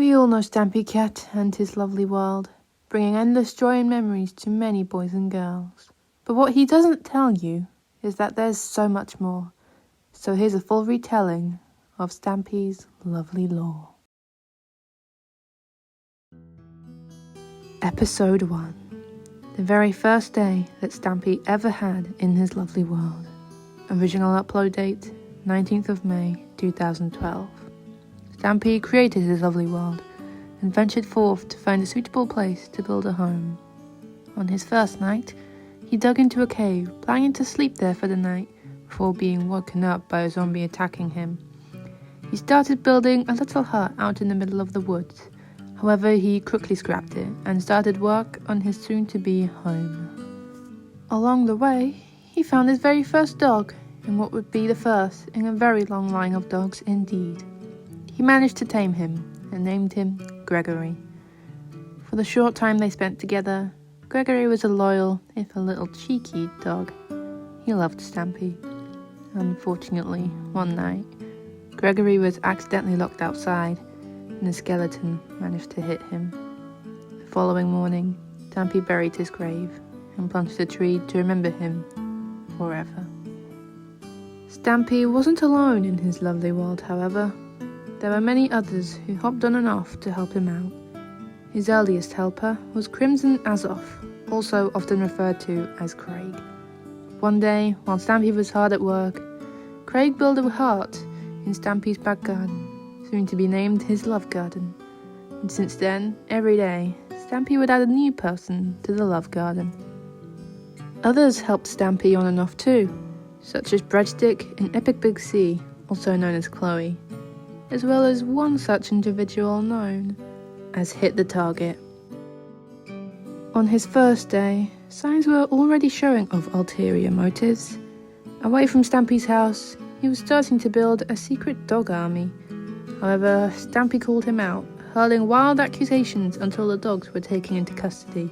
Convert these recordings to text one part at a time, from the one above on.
We all know Stampy Cat and his lovely world, bringing endless joy and memories to many boys and girls. But what he doesn't tell you is that there's so much more. So here's a full retelling of Stampy's lovely lore. Episode 1. The very first day that Stampy ever had in his lovely world. Original upload date, 19th of May, 2012. Stampy created his lovely world and ventured forth to find a suitable place to build a home. On his first night, he dug into a cave, planning to sleep there for the night before being woken up by a zombie attacking him. He started building a little hut out in the middle of the woods. However, he quickly scrapped it and started work on his soon-to-be home. Along the way, he found his very first dog, and what would be the first in a very long line of dogs indeed. He managed to tame him and named him Gregory. For the short time they spent together, Gregory was a loyal, if a little cheeky, dog. He loved Stampy. Unfortunately, one night, Gregory was accidentally locked outside, and a skeleton managed to hit him. The following morning, Stampy buried his grave and planted a tree to remember him forever. Stampy wasn't alone in his lovely world, however. There were many others who hopped on and off to help him out. His earliest helper was Crimson Azoth, also often referred to as Craig. One day, while Stampy was hard at work, Craig built a heart in Stampy's back garden, soon to be named his love garden. And since then, every day, Stampy would add a new person to the love garden. Others helped Stampy on and off too, such as Breadstick and Epic Big C, also known as Chloe, as well as one such individual known as Hit the Target. On his first day, signs were already showing of ulterior motives. Away from Stampy's house, he was starting to build a secret dog army. However, Stampy called him out, hurling wild accusations until the dogs were taken into custody.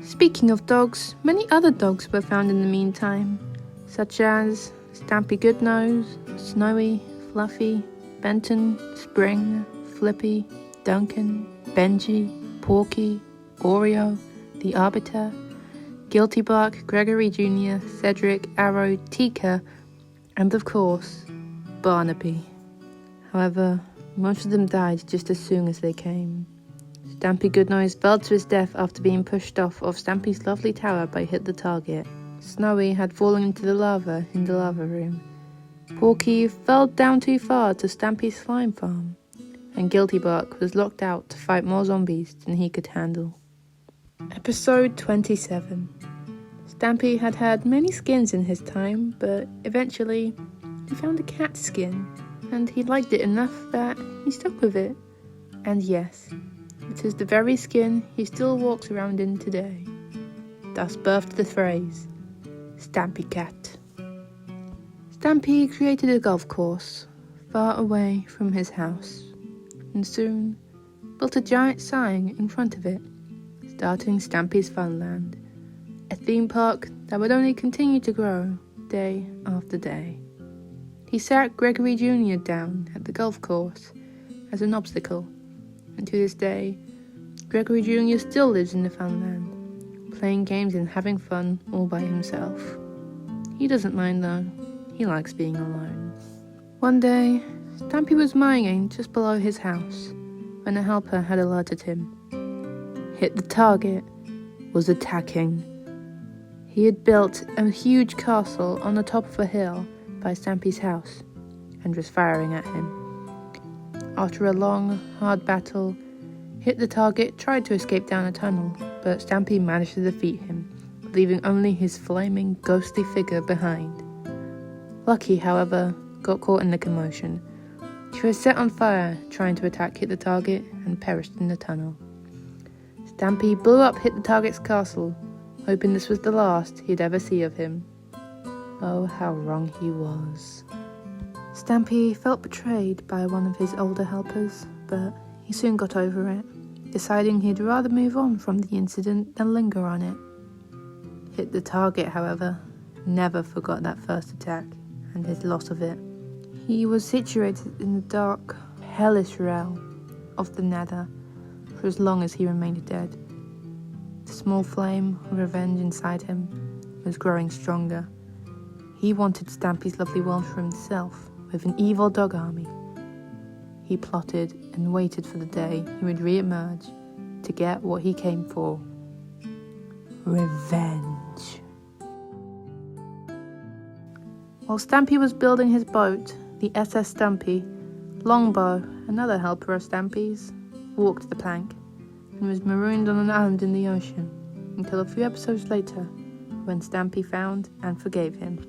Speaking of dogs, many other dogs were found in the meantime, such as Stampy Goodnose, Snowy, Fluffy, Benton, Spring, Flippy, Duncan, Benji, Porky, Oreo, The Arbiter, Guilty Bark, Gregory Jr., Cedric, Arrow, Tika, and of course, Barnaby. However, most of them died just as soon as they came. Stampy Goodnose fell to his death after being pushed off of Stampy's lovely tower by Hit the Target. Snowy had fallen into the lava in the lava room. Porky fell down too far to Stampy's slime farm, and Guilty Bark was locked out to fight more zombies than he could handle. Episode 27. Stampy had had many skins in his time, but eventually he found a cat skin, and he liked it enough that he stuck with it. And yes, it is the very skin he still walks around in today. Thus birthed the phrase, Stampy Cat. Stampy created a golf course far away from his house, and soon built a giant sign in front of it, starting Stampy's Funland, a theme park that would only continue to grow day after day. He sat Gregory Jr. down at the golf course as an obstacle, and to this day, Gregory Jr. still lives in the Funland, playing games and having fun all by himself. He doesn't mind though. He likes being alone. One day, Stampy was mining just below his house when a helper had alerted him. Hit the Target was attacking. He had built a huge castle on the top of a hill by Stampy's house and was firing at him. After a long, hard battle, Hit the Target tried to escape down a tunnel, but Stampy managed to defeat him, leaving only his flaming, ghostly figure behind. Lucky, however, got caught in the commotion. She was set on fire trying to attack Hit the Target and perished in the tunnel. Stampy blew up Hit the Target's castle, hoping this was the last he'd ever see of him. Oh, how wrong he was. Stampy felt betrayed by one of his older helpers, but he soon got over it, deciding he'd rather move on from the incident than linger on it. Hit the Target, however, never forgot that first attack and his loss of it. He was situated in the dark, hellish realm of the nether for as long as he remained dead. The small flame of revenge inside him was growing stronger. He wanted Stampy's lovely world for himself, with an evil dog army. He plotted and waited for the day he would re-emerge to get what he came for. Revenge. While Stampy was building his boat, the SS Stampy, Longbow, another helper of Stampy's, walked the plank and was marooned on an island in the ocean until a few episodes later, when Stampy found and forgave him.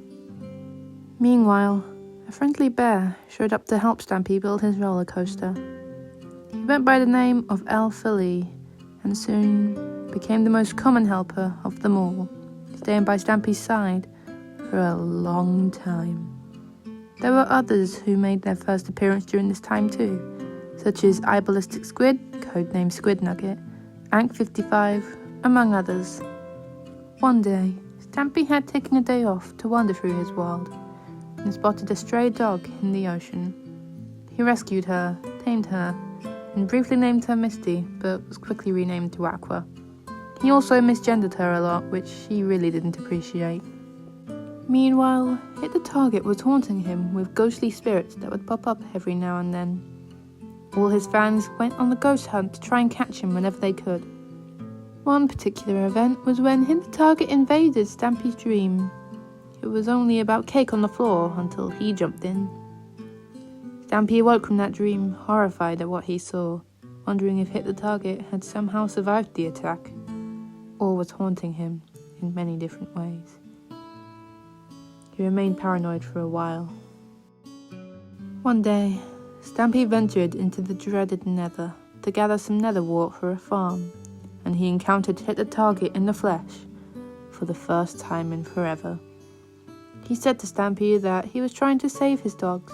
Meanwhile, a friendly bear showed up to help Stampy build his roller coaster. He went by the name of El Philly and soon became the most common helper of them all, staying by Stampy's side for a long time. There were others who made their first appearance during this time too, such as Ballistic Squid, codenamed Squid Nugget, Ank 55, among others. One day, Stampy had taken a day off to wander through his world and spotted a stray dog in the ocean. He rescued her, tamed her, and briefly named her Misty, but was quickly renamed to Aqua. He also misgendered her a lot, which she really didn't appreciate. Meanwhile, Hit the Target was haunting him with ghostly spirits that would pop up every now and then. All his fans went on the ghost hunt to try and catch him whenever they could. One particular event was when Hit the Target invaded Stampy's dream. It was only about cake on the floor until he jumped in. Stampy awoke from that dream, horrified at what he saw, wondering if Hit the Target had somehow survived the attack, or was haunting him in many different ways. He remained paranoid for a while. One day, Stampy ventured into the dreaded nether to gather some nether wart for a farm, and he encountered Hit the Target in the flesh for the first time in forever. He said to Stampy that he was trying to save his dogs.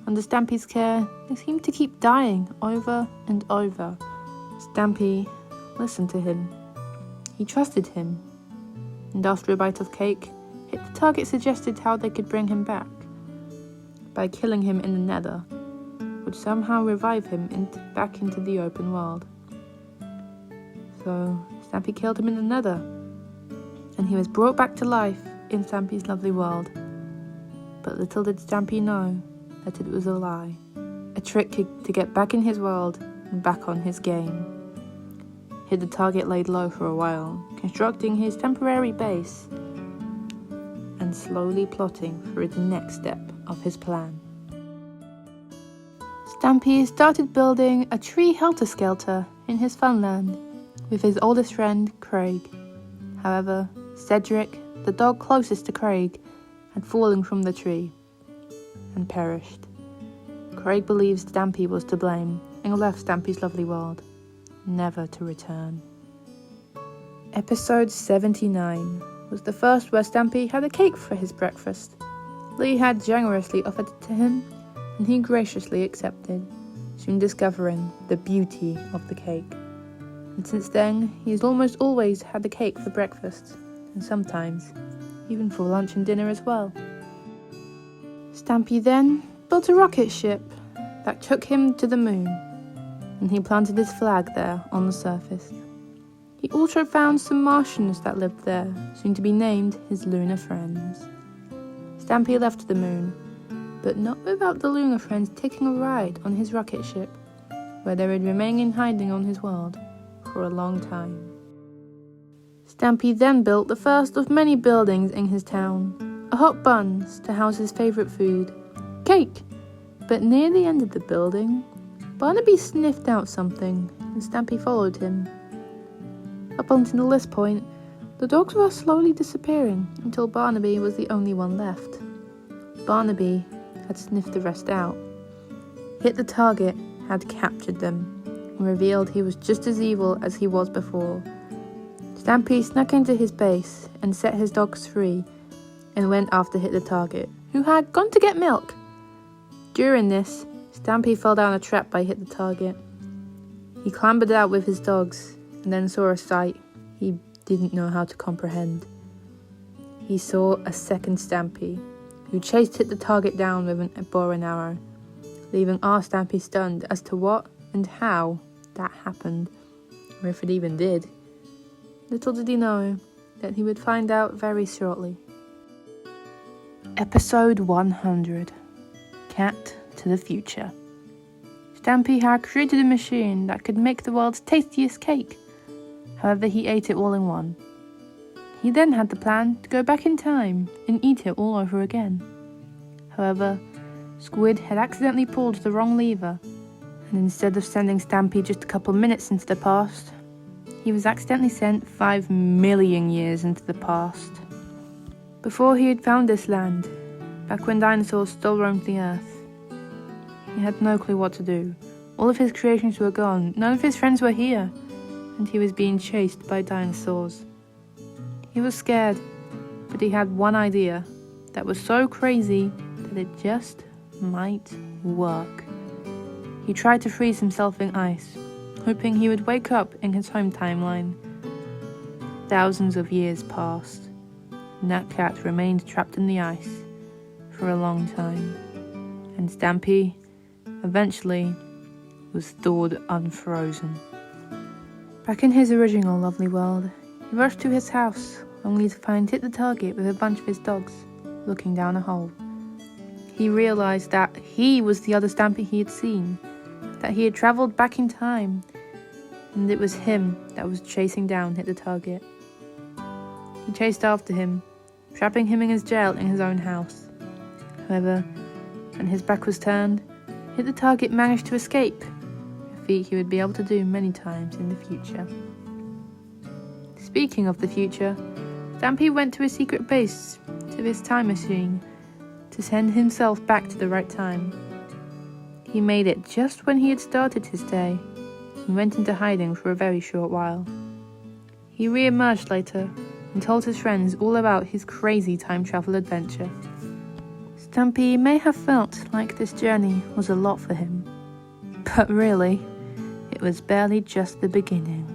Under Stampy's care, they seemed to keep dying over and over. Stampy listened to him. He trusted him, and after a bite of cake, Hit the Target suggested how they could bring him back. By killing him in the nether, would somehow revive him back into the open world. So Stampy killed him in the nether, and he was brought back to life in Stampy's lovely world. But little did Stampy know that it was a lie, a trick to get back in his world and back on his game. Hit the Target laid low for a while, constructing his temporary base and slowly plotting for the next step of his plan. Stampy started building a tree helter-skelter in his funland with his oldest friend, Craig. However, Cedric, the dog closest to Craig, had fallen from the tree and perished. Craig believes Stampy was to blame and left Stampy's lovely world, never to return. Episode 79 was the first where Stampy had a cake for his breakfast. Lee had generously offered it to him, and he graciously accepted, soon discovering the beauty of the cake. And since then, he has almost always had the cake for breakfast, and sometimes even for lunch and dinner as well. Stampy then built a rocket ship that took him to the moon, and he planted his flag there on the surface. He also found some Martians that lived there, soon to be named his lunar friends. Stampy left the moon, but not without the lunar friends taking a ride on his rocket ship, where they would remain in hiding on his world for a long time. Stampy then built the first of many buildings in his town, a hot buns to house his favourite food, cake. But near the end of the building, Barnaby sniffed out something, and Stampy followed him. Up until this point, the dogs were slowly disappearing until Barnaby was the only one left. Barnaby had sniffed the rest out. Hit the Target had captured them and revealed he was just as evil as he was before. Stampy snuck into his base and set his dogs free and went after Hit the Target, who had gone to get milk. During this, Stampy fell down a trap by Hit the Target. He clambered out with his dogs and then saw a sight he didn't know how to comprehend. He saw a second Stampy, who chased Hit the Target down with a bow and arrow, leaving our Stampy stunned as to what and how that happened, or if it even did. Little did he know that he would find out very shortly. Episode 100. Cat to the Future. Stampy had created a machine that could make the world's tastiest cake. However, he ate it all in one. He then had the plan to go back in time and eat it all over again. However, Squid had accidentally pulled the wrong lever, and instead of sending Stampy just a couple minutes into the past, he was accidentally sent 5 million years into the past. Before he had found this land, back when dinosaurs still roamed the earth, he had no clue what to do. All of his creations were gone, none of his friends were here, and he was being chased by dinosaurs. He was scared, but he had one idea that was so crazy that it just might work. He tried to freeze himself in ice, hoping he would wake up in his home timeline. Thousands of years passed, and that cat remained trapped in the ice for a long time, and Stampy eventually was thawed unfrozen. Back in his original lovely world, he rushed to his house, only to find hit the target with a bunch of his dogs, looking down a hole. He realized that he was the other Stampy he had seen, that he had traveled back in time, and it was him that was chasing down Hit the Target. He chased after him, trapping him in his jail in his own house. However, when his back was turned, Hit the Target managed to escape, a feat he would be able to do many times in the future. Speaking of the future, Stampy went to his secret base, to his time machine, to send himself back to the right time. He made it just when he had started his day, and went into hiding for a very short while. He re-emerged later, and told his friends all about his crazy time travel adventure. Stampy may have felt like this journey was a lot for him, but really, it was barely just the beginning.